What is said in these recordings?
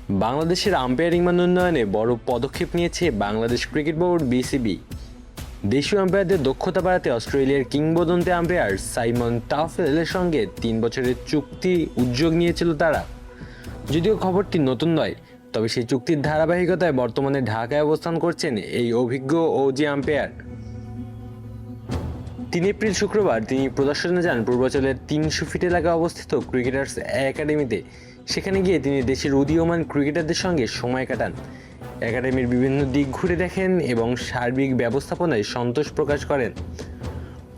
বাংলাদেশের আম্পায়ারিং মান উন্নয়নে বড় পদক্ষেপ নিয়েছে বাংলাদেশ ক্রিকেট বোর্ড বিসিবি। দেশীয় আম্পায়ারদের দক্ষতা বাড়াতে অস্ট্রেলিয়ার কিংবদন্তি আম্পায়ার সাইমন টাফেলের সঙ্গে 3 বছরের চুক্তি উদ্যোগ নিয়েছিল তারা। যদিও খবরটি নতুন নয়, তবে সেই চুক্তির ধারাবাহিকতায় বর্তমানে ঢাকায় অবস্থান করছেন এই অভিজ্ঞ ওজি আম্পায়ার। 3 এপ্রিল শুক্রবার তিনি প্রদর্শনে যান পূর্বাঞ্চলের 300 ফিট এলাকায় অবস্থিত ক্রিকেটার্স একাডেমিতে। সেখানে গিয়ে তিনি দেশের উদীয়মান ক্রিকেটারদের সঙ্গে সময় কাটান, একাডেমির বিভিন্ন দিক ঘুরে দেখেন এবং সার্বিক ব্যবস্থাপনায় সন্তোষ প্রকাশ করেন।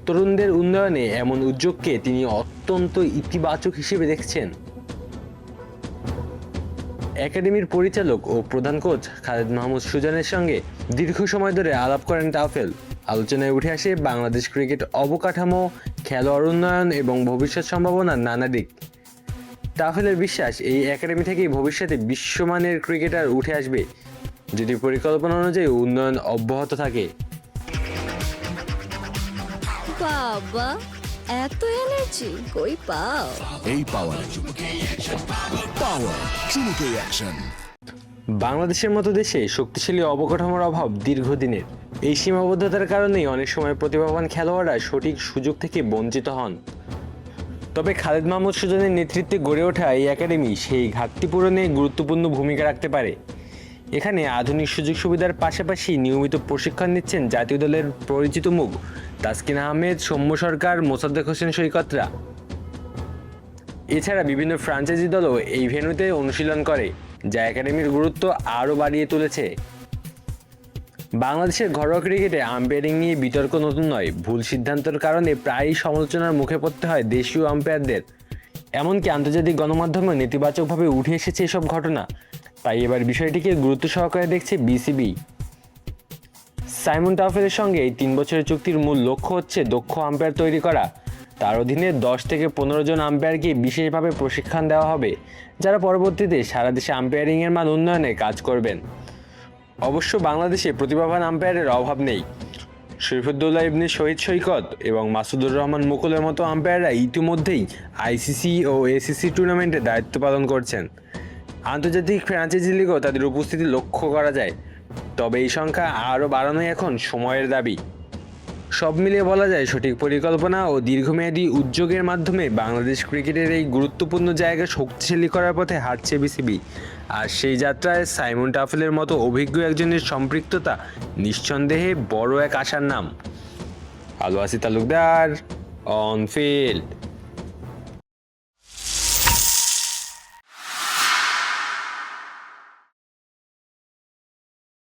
তরুণদের উন্নয়নে এমন উদ্যোগকে তিনি অত্যন্ত ইতিবাচক হিসেবে দেখছেন। একাডেমির পরিচালক ও প্রধান কোচ খালেদ মাহমুদ সুজানের সঙ্গে দীর্ঘ সময় ধরে আলাপ করেন টাফেল। আলোচনায় উঠে আসে বাংলাদেশ ক্রিকেট অবকাঠামো, খেলোয়াড় উন্নয়ন এবং ভবিষ্যৎ সম্ভাবনার নানা দিক। টাফেলের বিশ্বাস, এই একাডেমি থেকেই ভবিষ্যতে বিশ্বমানের ক্রিকেটার উঠে আসবে যদি পরিকল্পনা অনুযায়ী উন্নয়ন অব্যাহত থাকে। বাবা, এত এনার্জি কই পাও? এই পাওয়ার চুমুকে অ্যাকশন। বাংলাদেশের মতো দেশে শক্তিশালী অবকাঠামোর অভাব দীর্ঘদিনের। এই সীমাবদ্ধতার কারণেই অনেক সময় প্রতিভাবান খেলোয়াড়রা সঠিক সুযোগ থেকে বঞ্চিত হন। তবে খালেদ মাহমুদ সুজনের নেতৃত্বে গড়ে ওঠা এই একাডেমি সেই ঘাটতি পূরণে গুরুত্বপূর্ণ ভূমিকা রাখতে পারে। এখানে আধুনিক সুযোগ সুবিধার পাশাপাশি নিয়মিত প্রশিক্ষণ নিচ্ছেন জাতীয় দলের পরিচিত মুখ তাসকিন আহমেদ, সৌম্য সরকার, মোসাদ্দেক হোসেন সৈকতরা। এছাড়া বিভিন্ন ফ্র্যাঞ্চাইজি দলও এই ভেন্যুতে অনুশীলন করে, যা একাডেমির গুরুত্ব আরও বাড়িয়ে তুলেছে। বাংলাদেশের ঘরোয়া ক্রিকেটে আম্পায়ারিং নিয়ে বিতর্ক নতুন নয়। ভুল সিদ্ধান্তের কারণে প্রায়ই সমালোচনার মুখে পড়তে হয় দেশীয় আম্পায়ারদের। এমনকি আন্তর্জাতিক গণমাধ্যমে নেতিবাচকভাবে উঠে এসেছে এসব ঘটনা। তাই এবার বিষয়টিকে গুরুত্ব সহকারে দেখছে বিসিবি। সাইমন টাফেলের সঙ্গে এই 3 বছরের চুক্তির মূল লক্ষ্য হচ্ছে দক্ষ আম্পায়ার তৈরি করা। তার অধীনে 10 থেকে 15 জন আম্পায়ারকে বিশেষভাবে প্রশিক্ষণ দেওয়া হবে, যারা পরবর্তীতে সারা দেশে আম্পায়ারিংয়ের মান উন্নয়নে কাজ করবেন। অবশ্য বাংলাদেশে প্রতিভাবান আম্পায়ারের অভাব নেই। শরীফুদ্দৌলা ইবনে শহীদ সৈকত এবং মাসুদুর রহমান মুকুলের মতো আম্পায়াররা ইতিমধ্যেই আইসিসি ও এসিসি টুর্নামেন্টে দায়িত্ব পালন করছেন। আন্তর্জাতিক ফ্র্যাঞ্চাইজি লিগেও তাদের উপস্থিতি লক্ষ্য করা যায়। তবে এই সংখ্যা আরও বাড়ানোই এখন সময়ের দাবি। সব মিলিয়ে বলা যায়, সঠিক পরিকল্পনা ও দীর্ঘমেয়াদী উদ্যোগের মাধ্যমে বাংলাদেশ ক্রিকেটের এই গুরুত্বপূর্ণ জায়গা শক্তিশালী করার পথে হাঁটছে বিসিবি। আর সেই যাত্রায় সাইমন টাফেলের মতো অভিজ্ঞ একজনের সম্পৃক্ততা নিঃসন্দেহে বড় এক আশার নাম। আলো আসি তালুকদার, অন ফিল্ড।